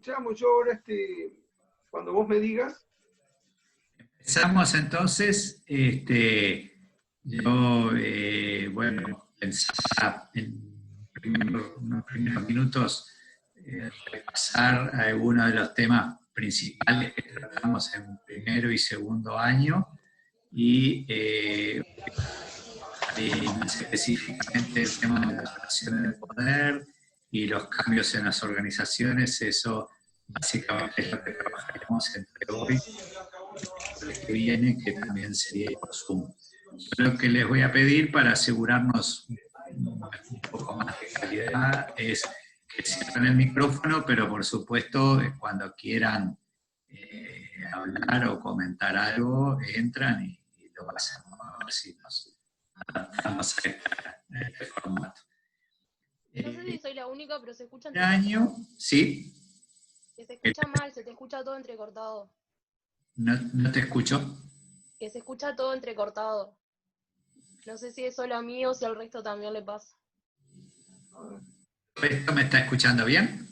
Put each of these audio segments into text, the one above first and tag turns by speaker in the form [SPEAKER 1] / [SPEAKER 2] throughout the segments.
[SPEAKER 1] escuchamos. Yo ahora, cuando vos me digas.
[SPEAKER 2] Empezamos entonces, yo, bueno, pensaba en unos primeros minutos repasar algunos de los temas principales que tratamos en primero y segundo año y más específicamente el tema de las relaciones de poder y los cambios en las organizaciones. Eso básicamente es lo que trabajaremos entre hoy y el que viene, que también sería por Zoom. Lo que les voy a pedir para asegurarnos un poco más de calidad es que cierren el micrófono, pero por supuesto cuando quieran hablar o comentar algo, entran y lo hacemos, a ver si nos adaptamos a este formato.
[SPEAKER 3] No sé si soy la única, pero se escucha
[SPEAKER 2] año, ¿sí?
[SPEAKER 3] Que se escucha mal, se te escucha todo entrecortado.
[SPEAKER 2] No te escucho.
[SPEAKER 3] Que se escucha todo entrecortado. No sé si es solo a mí o si al resto también le pasa.
[SPEAKER 2] ¿Esto me está escuchando bien?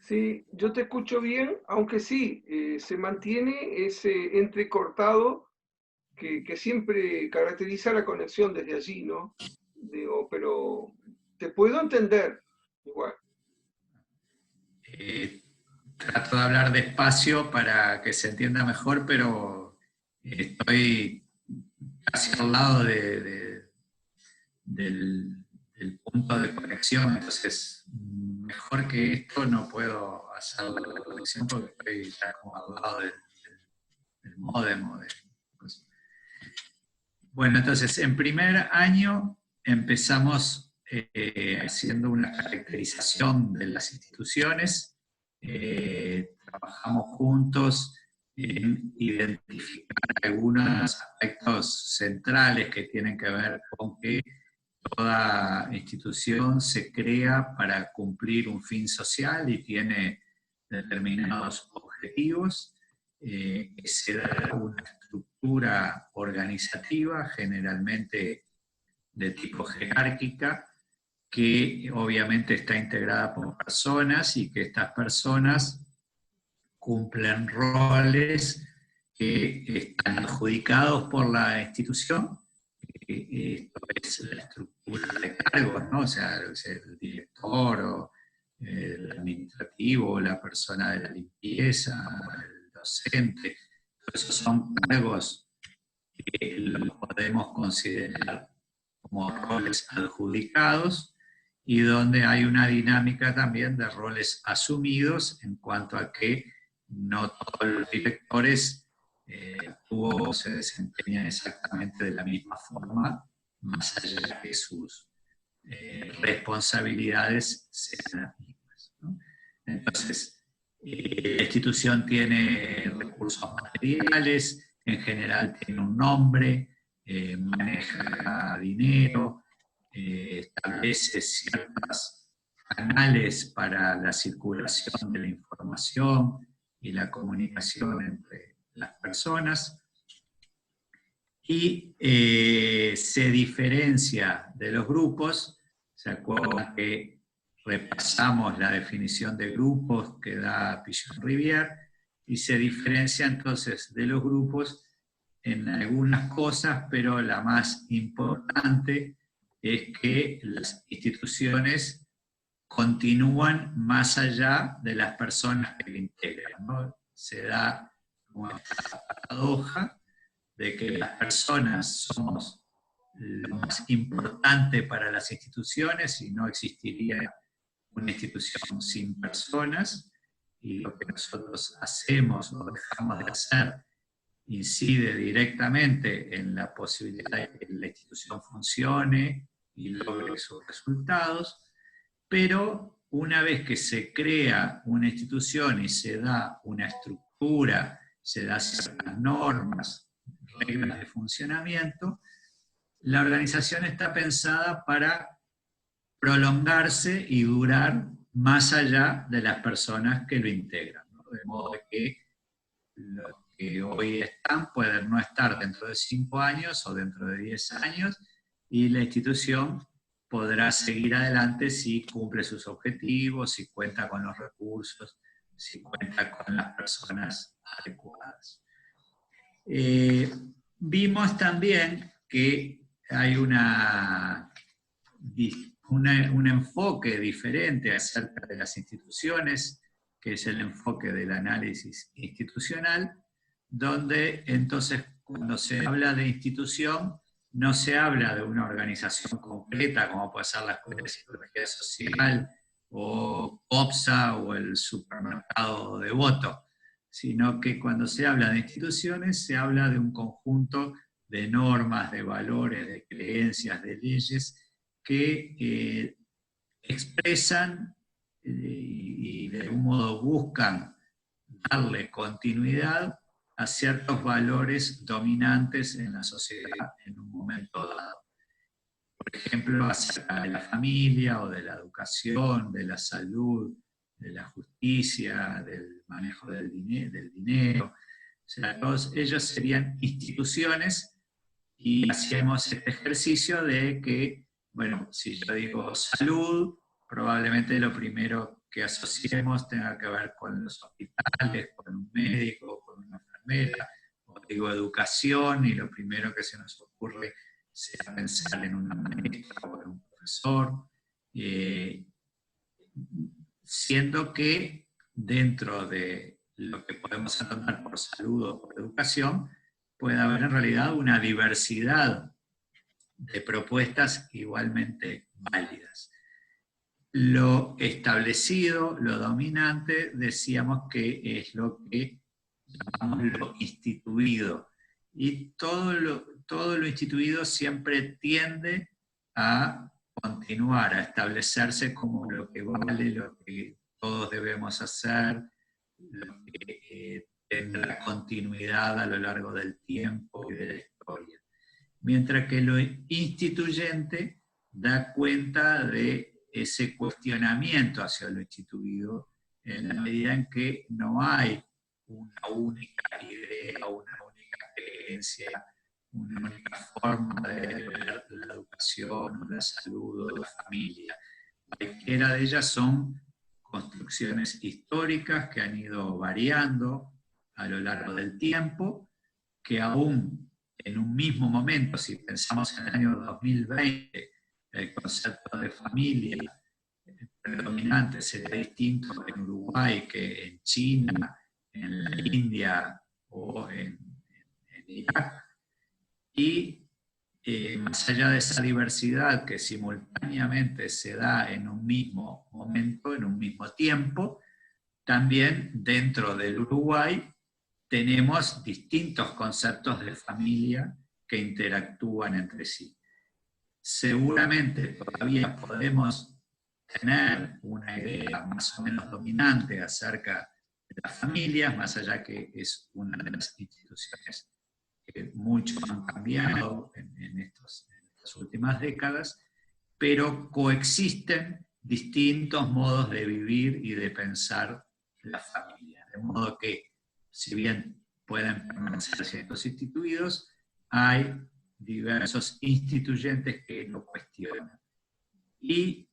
[SPEAKER 1] Sí, yo te escucho bien, aunque sí, se mantiene ese entrecortado que siempre caracteriza la conexión desde allí, ¿no? Digo, pero te puedo entender igual.
[SPEAKER 2] Trato de hablar despacio para que se entienda mejor, pero estoy casi al lado del punto de conexión, entonces mejor que esto no puedo hacer la conexión porque estoy ya como al lado del módem. Bueno, entonces en primer año empezamos haciendo una caracterización de las instituciones. Trabajamos juntos en identificar algunos aspectos centrales que tienen que ver con que toda institución se crea para cumplir un fin social y tiene determinados objetivos, que se da una estructura organizativa, generalmente de tipo jerárquica, que obviamente está integrada por personas y que estas personas cumplen roles que están adjudicados por la institución. Esto es la estructura de cargos, ¿no? O sea, el director o el administrativo, la persona de la limpieza, el docente, todos esos son cargos que los podemos considerar como roles adjudicados y donde hay una dinámica también de roles asumidos en cuanto a que no todos los directores se desempeñan exactamente de la misma forma, más allá de que sus responsabilidades sean las mismas, ¿no? Entonces, la institución tiene recursos materiales, en general tiene un nombre, maneja dinero, establece ciertos canales para la circulación de la información y la comunicación entre las personas, y se diferencia de los grupos. ¿Se acuerdan que repasamos la definición de grupos que da Pichon-Rivière? Y se diferencia entonces de los grupos en algunas cosas, pero la más importante es que las instituciones continúan más allá de las personas que la integran, ¿no? Se da una paradoja de que las personas somos lo más importante para las instituciones y no existiría una institución sin personas, y lo que nosotros hacemos o dejamos de hacer incide directamente en la posibilidad de que la institución funcione y logre sus resultados, pero una vez que se crea una institución y se da una estructura, se dan ciertas normas, reglas de funcionamiento, la organización está pensada para prolongarse y durar más allá de las personas que lo integran, ¿no? De modo que los que hoy están pueden no estar dentro de 5 años o dentro de 10 años, y la institución podrá seguir adelante si cumple sus objetivos, si cuenta con los recursos si cuenta con las personas adecuadas. Vimos también que hay un enfoque diferente acerca de las instituciones, que es el enfoque del análisis institucional, donde entonces cuando se habla de institución no se habla de una organización concreta como puede ser la Escuela de Psicología Social o OPSA o el supermercado Devoto, sino que cuando se habla de instituciones se habla de un conjunto de normas, de valores, de creencias, de leyes que expresan y de algún modo buscan darle continuidad a ciertos valores dominantes en la sociedad en un momento dado. Por ejemplo, acerca de la familia o de la educación, de la salud, de la justicia, del manejo del dinero. O sea, todos ellos serían instituciones y hacemos este ejercicio de que, bueno, si yo digo salud, probablemente lo primero que asociemos tenga que ver con los hospitales, con un médico, con una enfermera, o digo educación y lo primero que se nos ocurre sea pensar en una maestra o en un profesor, siendo que dentro de lo que podemos entender por salud o por educación, puede haber en realidad una diversidad de propuestas igualmente válidas. Lo establecido, lo dominante, decíamos que es lo que llamamos lo instituido. Y todo lo instituido siempre tiende a continuar, a establecerse como lo que vale, lo que todos debemos hacer, lo que tendrá continuidad a lo largo del tiempo y de la historia. Mientras que lo instituyente da cuenta de ese cuestionamiento hacia lo instituido en la medida en que no hay una única idea, una única creencia, una única forma de ver la educación, la salud o la familia. Cualquiera de ellas son construcciones históricas que han ido variando a lo largo del tiempo, que aún en un mismo momento, si pensamos en el año 2020, el concepto de familia predominante será distinto en Uruguay que en China, en la India o en Irak. Y más allá de esa diversidad que simultáneamente se da en un mismo momento, en un mismo tiempo, también dentro del Uruguay tenemos distintos conceptos de familia que interactúan entre sí. Seguramente todavía podemos tener una idea más o menos dominante acerca de las familias, más allá que es una de las instituciones que mucho han cambiado en estas últimas décadas, pero coexisten distintos modos de vivir y de pensar la familia. De modo que, si bien pueden permanecer ciertos instituidos, hay diversos instituyentes que lo cuestionan. Y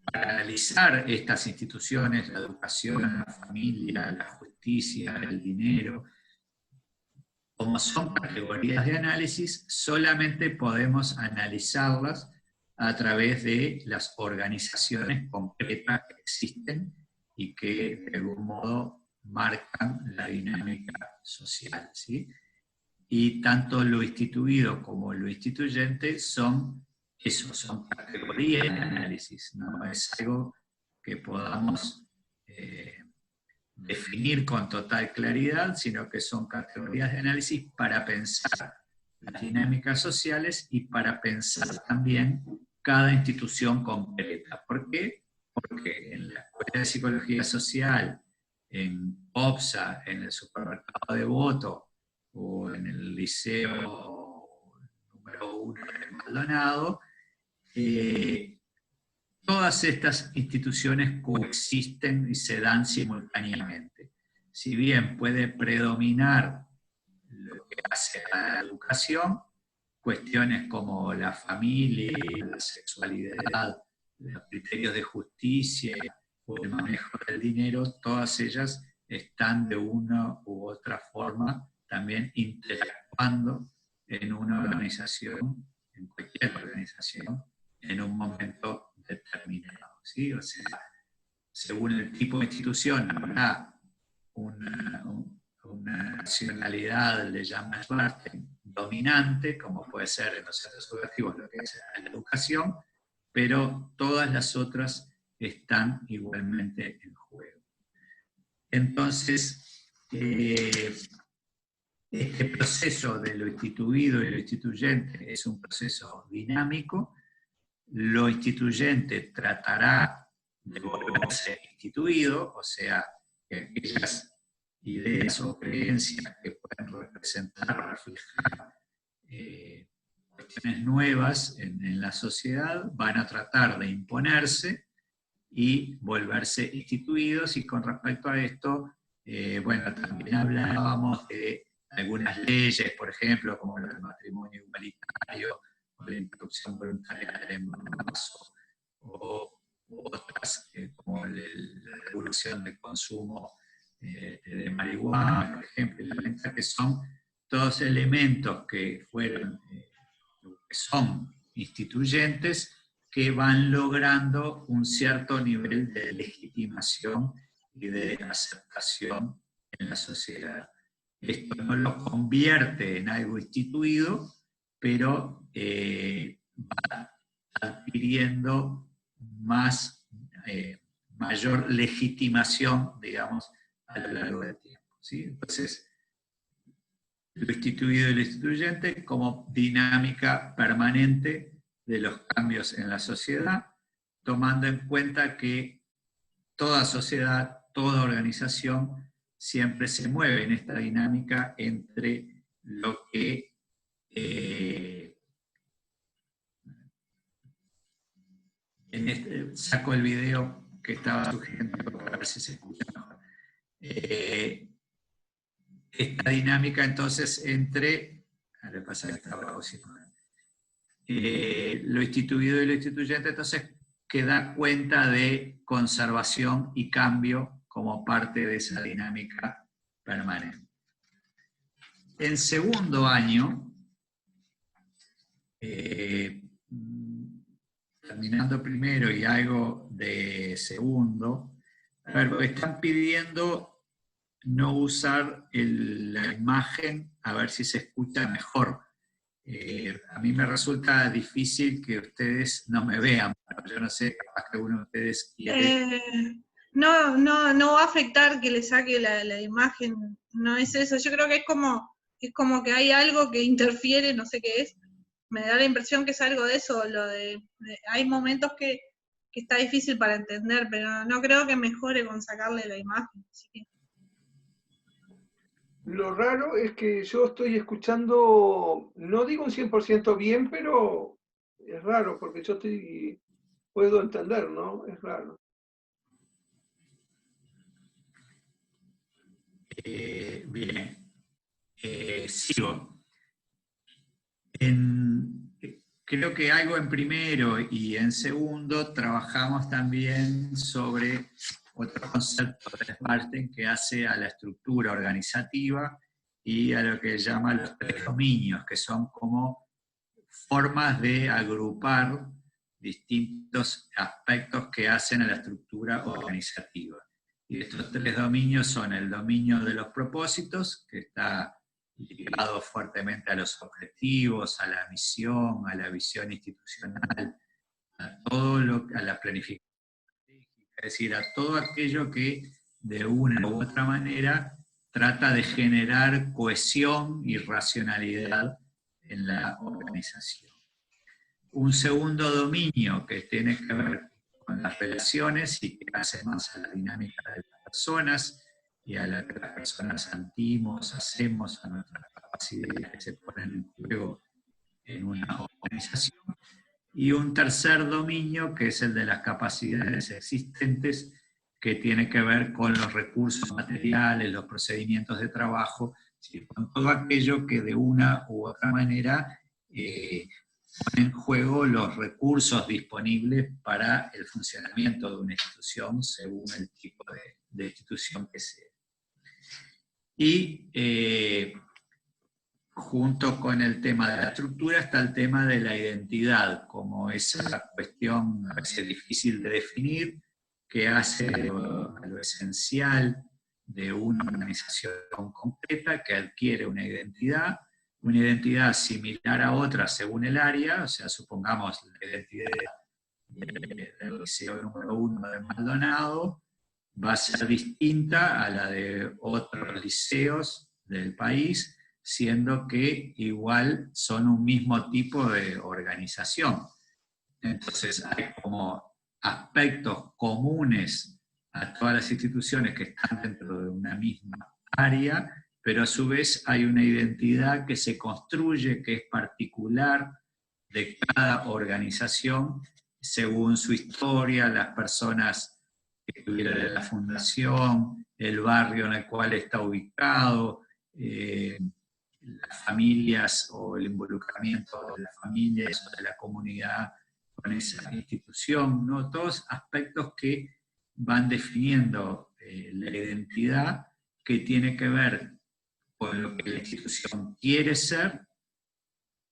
[SPEAKER 2] para analizar estas instituciones, la educación, la familia, la justicia, el dinero, como son categorías de análisis, solamente podemos analizarlas a través de las organizaciones concretas que existen y que de algún modo marcan la dinámica social, ¿sí? Y tanto lo instituido como lo instituyente son categorías de análisis, no es algo que podamos definir con total claridad, sino que son categorías de análisis para pensar las dinámicas sociales y para pensar también cada institución concreta. ¿Por qué? Porque en la Escuela de Psicología Social, en OPSA, en el supermercado Devoto o en el liceo número 1 de Maldonado, todas estas instituciones coexisten y se dan simultáneamente. Si bien puede predominar lo que hace a la educación, cuestiones como la familia, la sexualidad, los criterios de justicia o el manejo del dinero, todas ellas están de una u otra forma también interactuando en una organización, en cualquier organización, en un momento determinado, ¿sí? O sea, según el tipo de institución, habrá una nacionalidad, le llama Schwarten, dominante, como puede ser en los centros educativos, lo que es la educación, pero todas las otras están igualmente en juego. Entonces, este proceso de lo instituido y lo instituyente es un proceso dinámico. Lo instituyente tratará de volverse instituido, o sea, que aquellas ideas o creencias que pueden representar o reflejar cuestiones nuevas en la sociedad van a tratar de imponerse y volverse instituidos, y con respecto a esto, bueno, también hablábamos de algunas leyes, por ejemplo, como el matrimonio igualitario, o la interrupción voluntaria del embarazo, o otras como la regulación del consumo de marihuana, por ejemplo, que son todos elementos que fueron, que son instituyentes, que van logrando un cierto nivel de legitimación y de aceptación en la sociedad. Esto no lo convierte en algo instituido, pero va adquiriendo mayor legitimación, digamos, a lo largo del tiempo, ¿sí? Entonces, lo instituido y lo instituyente como dinámica permanente de los cambios en la sociedad, tomando en cuenta que toda sociedad, toda organización siempre se mueve en esta dinámica entre lo que saco el video que estaba sugiriendo para ver si se escucha mejor. Esta dinámica entonces entre, ahora pasa que está abajo, lo instituido y lo instituyente, entonces que da cuenta de conservación y cambio como parte de esa dinámica permanente. En segundo año, terminando primero y algo de segundo, pero están pidiendo no usar la imagen, a ver si se escucha mejor. A mí me resulta difícil que ustedes no me vean, pero yo no sé, capaz que uno de ustedes quiere.
[SPEAKER 4] No va a afectar que le saque la imagen, no es eso. Yo creo que es como que hay algo que interfiere, no sé qué es. Me da la impresión que es algo de eso, hay momentos que está difícil para entender, pero no creo que mejore con sacarle la imagen. Así que...
[SPEAKER 1] Lo raro es que yo estoy escuchando, no digo un 100% bien, pero es raro, porque yo puedo entender, ¿no? Es raro.
[SPEAKER 2] Bien, sigo. Creo que algo en primero y en segundo trabajamos también sobre otro concepto de Schwarten que hace a la estructura organizativa y a lo que llama los tres dominios, que son como formas de agrupar distintos aspectos que hacen a la estructura organizativa. Y estos tres dominios son el dominio de los propósitos, que está ligado fuertemente a los objetivos, a la misión, a la visión institucional, a la planificación, es decir, a todo aquello que de una u otra manera trata de generar cohesión y racionalidad en la organización. Un segundo dominio que tiene que ver con las relaciones y que hace más a la dinámica de las personas y a la que las personas sentimos, hacemos, a nuestras capacidades que se ponen en juego en una organización. Y un tercer dominio que es el de las capacidades existentes, que tiene que ver con los recursos materiales, los procedimientos de trabajo, con todo aquello que de una u otra manera pone en juego los recursos disponibles para el funcionamiento de una institución según el tipo de institución que sea. Y junto con el tema de la estructura está el tema de la identidad, como esa cuestión a veces difícil de definir, que hace lo esencial de una organización concreta que adquiere una identidad similar a otra según el área, o sea, supongamos la identidad del liceo número 1 de Maldonado, va a ser distinta a la de otros liceos del país, siendo que igual son un mismo tipo de organización. Entonces hay como aspectos comunes a todas las instituciones que están dentro de una misma área, pero a su vez hay una identidad que se construye, que es particular de cada organización, según su historia, las personas que estuvieron en la fundación, el barrio en el cual está ubicado, las familias o el involucramiento de las familias o de la comunidad con esa institución, ¿no? Todos aspectos que van definiendo la identidad, que tiene que ver con lo que la institución quiere ser,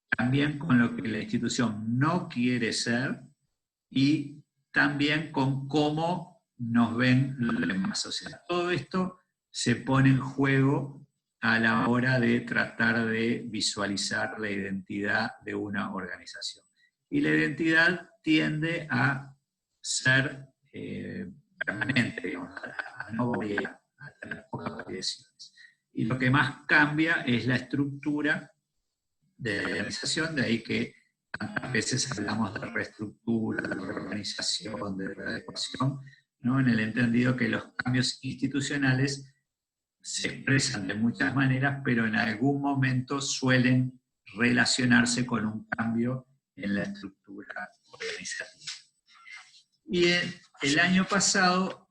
[SPEAKER 2] también con lo que la institución no quiere ser, y también con cómo nos ven los demás. O sea, todo esto se pone en juego a la hora de tratar de visualizar la identidad de una organización. Y la identidad tiende a ser permanente, digamos, a no variar, a tener pocas variaciones. Y lo que más cambia es la estructura de la organización, de ahí que tantas veces hablamos de reestructura, de reorganización, de readecuación, ¿no? En el entendido que los cambios institucionales se expresan de muchas maneras, pero en algún momento suelen relacionarse con un cambio en la estructura organizativa. Y el año pasado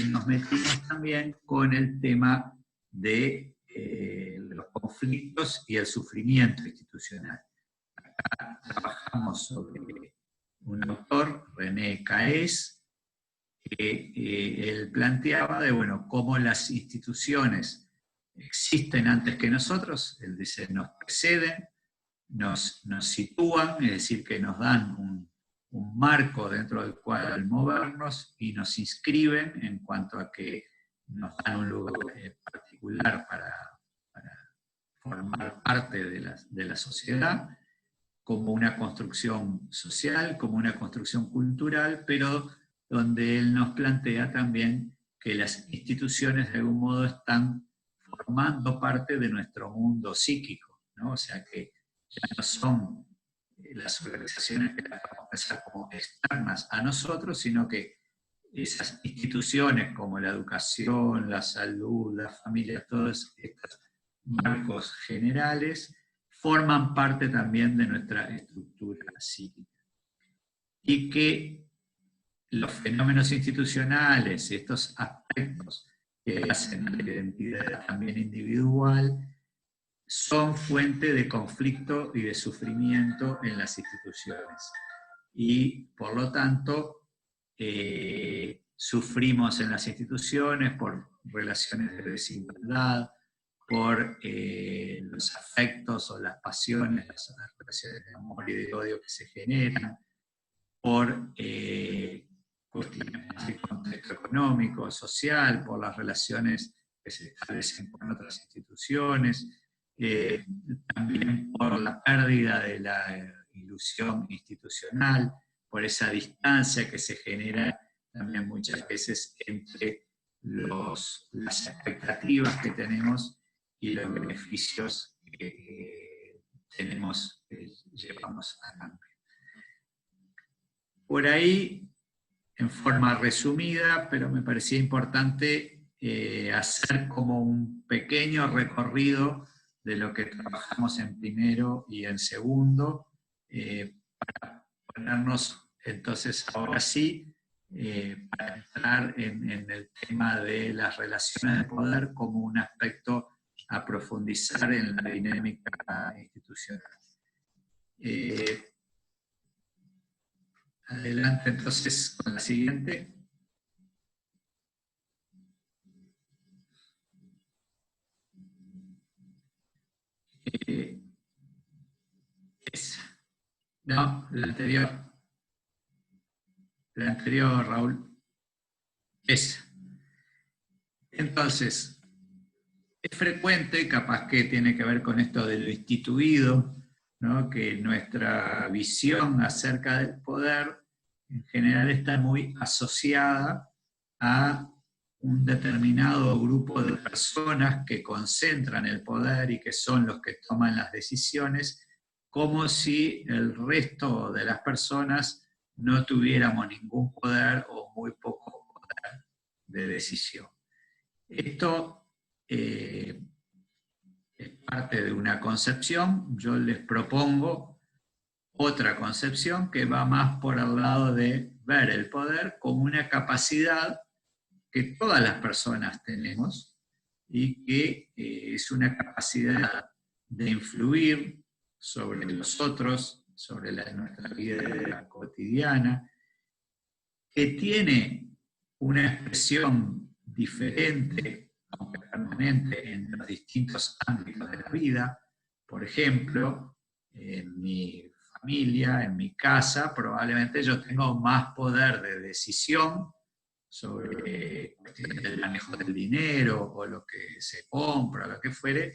[SPEAKER 2] nos metimos también con el tema de los conflictos y el sufrimiento institucional. Acá trabajamos sobre un autor, René Caes, que él planteaba de, bueno, cómo las instituciones existen antes que nosotros, él dice, nos preceden, nos sitúan, es decir, que nos dan un marco dentro del cual movernos y nos inscriben en cuanto a que nos dan un lugar particular para formar parte de la sociedad, como una construcción social, como una construcción cultural, pero donde él nos plantea también que las instituciones de algún modo están formando parte de nuestro mundo psíquico, ¿no? O sea que ya no son las organizaciones que las vamos a pensar como externas a nosotros, sino que esas instituciones como la educación, la salud, la familia, todos estos marcos generales, forman parte también de nuestra estructura psíquica. Y que los fenómenos institucionales, estos aspectos que hacen a la identidad también individual, son fuente de conflicto y de sufrimiento en las instituciones. Y por lo tanto, sufrimos en las instituciones por relaciones de desigualdad, por los afectos o las pasiones, las relaciones de amor y de odio que se generan, por cuestiones de contexto económico, social, por las relaciones que se establecen con otras instituciones, también por la pérdida de la ilusión institucional, por esa distancia que se genera también muchas veces entre las expectativas que tenemos y los beneficios que tenemos, que llevamos a cambio. Por ahí, en forma resumida, pero me parecía importante hacer como un pequeño recorrido de lo que trabajamos en primero y en segundo, para ponernos entonces ahora sí, para entrar en el tema de las relaciones de poder como un aspecto a profundizar en la dinámica institucional. Adelante entonces con la siguiente. Esa. No, la anterior. La anterior, Raúl. Esa. Entonces, es frecuente, capaz que tiene que ver con esto de lo instituido, ¿no? Que nuestra visión acerca del poder en general está muy asociada a un determinado grupo de personas que concentran el poder y que son los que toman las decisiones, como si el resto de las personas no tuviéramos ningún poder o muy poco poder de decisión. Esto es parte de una concepción. Yo les propongo otra concepción que va más por el lado de ver el poder como una capacidad que todas las personas tenemos y que es una capacidad de influir sobre los otros, sobre nuestra vida cotidiana, que tiene una expresión diferente, aunque permanente, en los distintos ámbitos de la vida. Por ejemplo, en mi familia, en mi casa, probablemente yo tengo más poder de decisión sobre el manejo del dinero o lo que se compra, lo que fuere,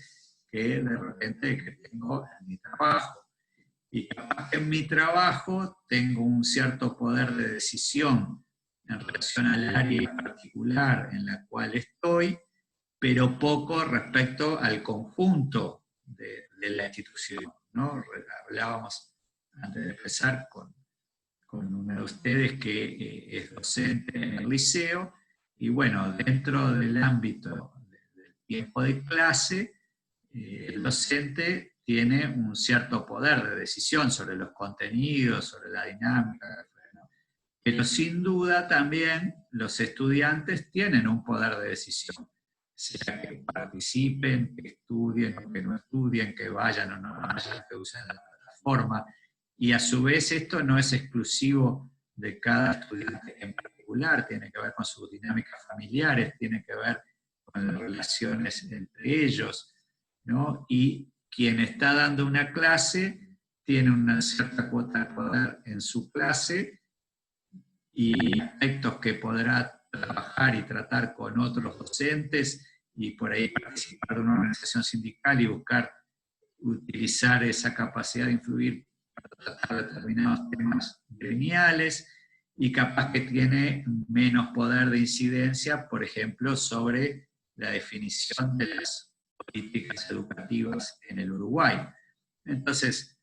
[SPEAKER 2] que de repente que tengo en mi trabajo. Y capaz que en mi trabajo tengo un cierto poder de decisión en relación al área particular en la cual estoy, pero poco respecto al conjunto de la institución, ¿no? Hablábamos antes de empezar con uno de ustedes que es docente en el liceo, y bueno, dentro del ámbito del tiempo de clase, el docente tiene un cierto poder de decisión sobre los contenidos, sobre la dinámica, ¿no? Pero sin duda también los estudiantes tienen un poder de decisión, sea que participen, que estudien o que no estudien, que vayan o no vayan, que usen la plataforma. Y a su vez esto no es exclusivo de cada estudiante en particular, tiene que ver con sus dinámicas familiares, tiene que ver con las relaciones entre ellos, ¿no? Y quien está dando una clase tiene una cierta cuota de poder en su clase y aspectos que podrá trabajar y tratar con otros docentes y por ahí participar de una organización sindical y buscar utilizar esa capacidad de influir para tratar determinados temas gremiales, y capaz que tiene menos poder de incidencia, por ejemplo, sobre la definición de las políticas educativas en el Uruguay. Entonces,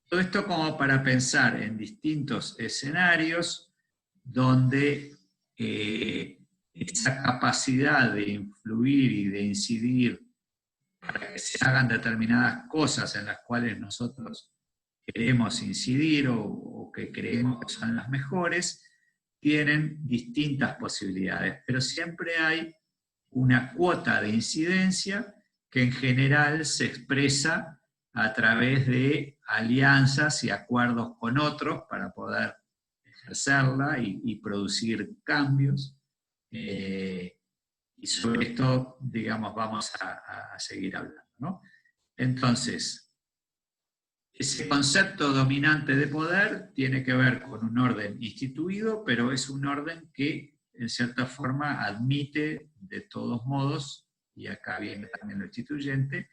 [SPEAKER 2] todo esto como para pensar en distintos escenarios donde esa capacidad de influir y de incidir para que se hagan determinadas cosas en las cuales nosotros queremos incidir o que creemos que son las mejores, tienen distintas posibilidades, pero siempre hay una cuota de incidencia que en general se expresa a través de alianzas y acuerdos con otros para poder ejercerla y producir cambios. Y sobre esto, digamos, vamos a seguir hablando, ¿no? Entonces, ese concepto dominante de poder tiene que ver con un orden instituido, pero es un orden que, en cierta forma, admite de todos modos, y acá viene también lo instituyente,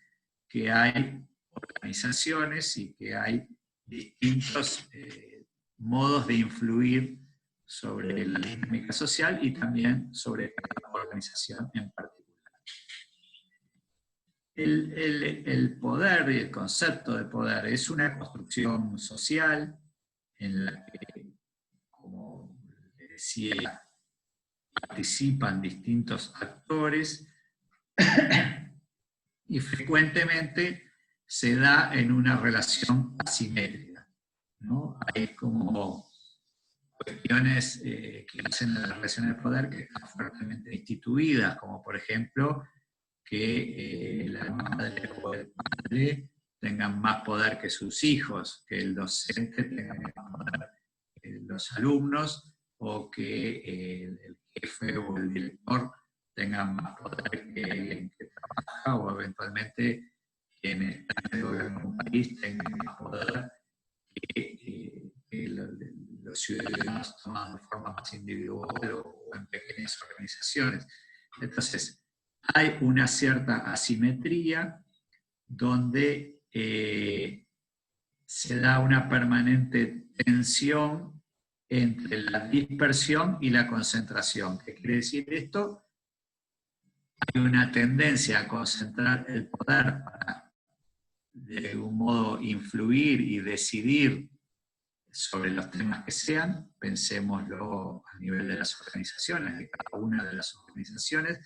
[SPEAKER 2] que hay organizaciones y que hay distintos modos de influir sobre la dinámica social y también sobre cada organización en particular. El poder y el concepto de poder es una construcción social en la que, como les decía, participan distintos actores y frecuentemente se da en una relación asimétrica, ¿no? Hay como cuestiones que hacen las relaciones de poder que están fuertemente instituidas, como por ejemplo que la madre o el padre tengan más poder que sus hijos, que el docente tenga más poder que los alumnos, o que el jefe o el director tengan más poder que alguien que trabaja, o eventualmente quien está en el gobierno de un país tenga más poder que los ciudadanos tomados de forma más individual o en pequeñas organizaciones. Entonces, hay una cierta asimetría donde se da una permanente tensión entre la dispersión y la concentración. ¿Qué quiere decir esto? Hay una tendencia a concentrar el poder para, de algún modo, influir y decidir sobre los temas que sean. Pensémoslo a nivel de las organizaciones, de cada una de las organizaciones,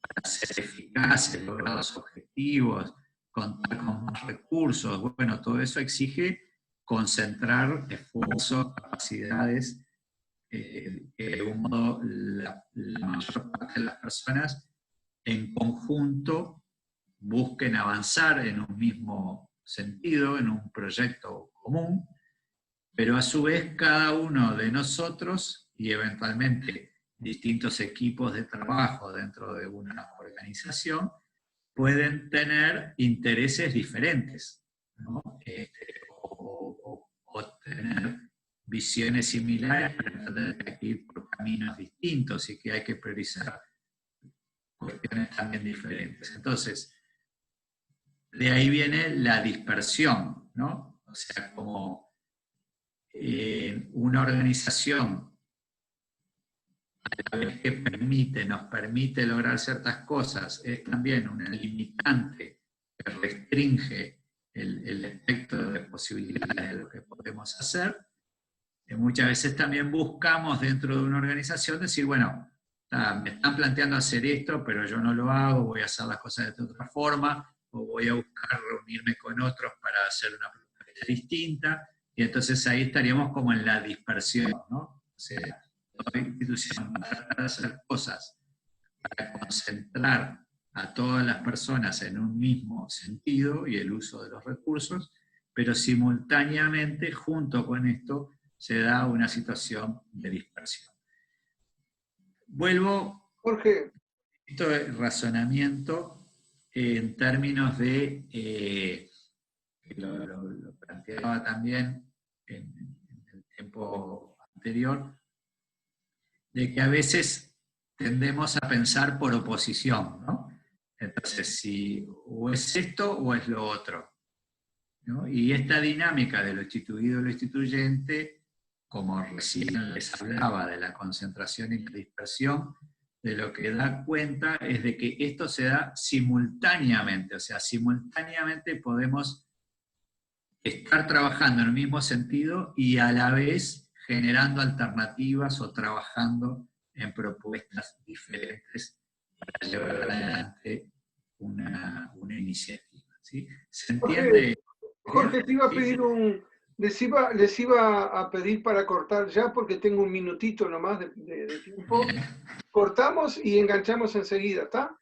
[SPEAKER 2] para ser eficaces, lograr los objetivos, contar con más recursos. Bueno, todo eso exige concentrar esfuerzos, capacidades, que de algún modo la mayor parte de las personas en conjunto busquen avanzar en un mismo sentido, en un proyecto común, pero a su vez cada uno de nosotros y eventualmente distintos equipos de trabajo dentro de una organización pueden tener intereses diferentes, ¿no? O tener visiones similares, pero entender que hay que ir por caminos distintos y que hay que priorizar cuestiones también diferentes. Entonces, de ahí viene la dispersión, ¿no? O sea, como una organización a la vez que nos permite lograr ciertas cosas, es también una limitante que restringe el espectro de posibilidades de lo que podemos hacer. Muchas veces también buscamos dentro de una organización decir, bueno, me están planteando hacer esto, pero yo no lo hago, voy a hacer las cosas de otra forma, o voy a buscar reunirme con otros para hacer una propuesta distinta, y entonces ahí estaríamos como en la dispersión, ¿no? O sea, toda institución va a tratar de hacer cosas para concentrar a todas las personas en un mismo sentido y el uso de los recursos, pero simultáneamente, junto con esto, se da una situación de dispersión. Vuelvo,
[SPEAKER 1] Jorge,
[SPEAKER 2] esto es razonamiento en términos de, lo planteaba también en el tiempo anterior, de que a veces tendemos a pensar por oposición, ¿no? Entonces, si o es esto o es lo otro, ¿no? Y esta dinámica de lo instituido y lo instituyente, como recién les hablaba de la concentración y la dispersión, de lo que da cuenta es de que esto se da simultáneamente, o sea, simultáneamente podemos estar trabajando en el mismo sentido y a la vez generando alternativas o trabajando en propuestas diferentes para llevar adelante una iniciativa, ¿sí? ¿Se entiende?
[SPEAKER 1] Jorge, te iba a pedir les iba a pedir para cortar ya porque tengo un minutito nomás de tiempo.
[SPEAKER 2] Bien.
[SPEAKER 1] Cortamos y enganchamos enseguida, ¿está?